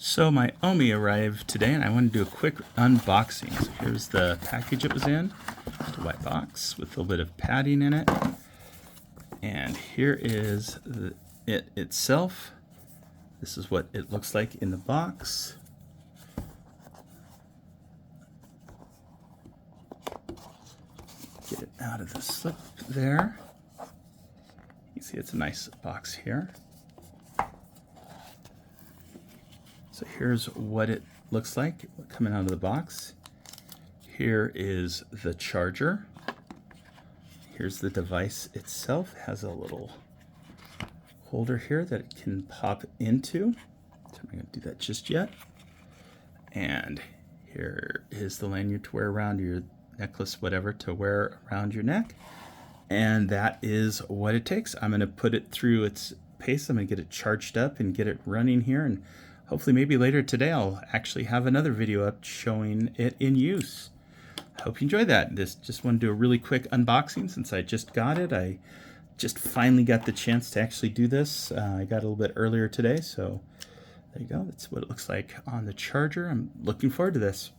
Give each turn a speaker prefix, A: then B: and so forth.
A: So my OMI arrived today and I want to do a quick unboxing. So here's the package it was in. Just a white box with a little bit of padding in it. And here is it itself. This is what it looks like in the box. Get it out of the slip there. You see it's a nice box here. So here's what it looks like coming out of the box. Here is the charger. Here's the device itself. It has a little holder here that it can pop into. So I'm not going to do that just yet. And here is the lanyard to wear around your necklace, whatever, to wear around your neck. And that is what it takes. I'm going to put it through its pace. I'm going to get it charged up and get it running here, and hopefully maybe later today I'll actually have another video up showing it in use. I hope you enjoyed that. Just want to do a really quick unboxing since I just got it. I just finally got the chance to actually do this. I got a little bit earlier today, so there you go. That's what it looks like on the charger. I'm looking forward to this.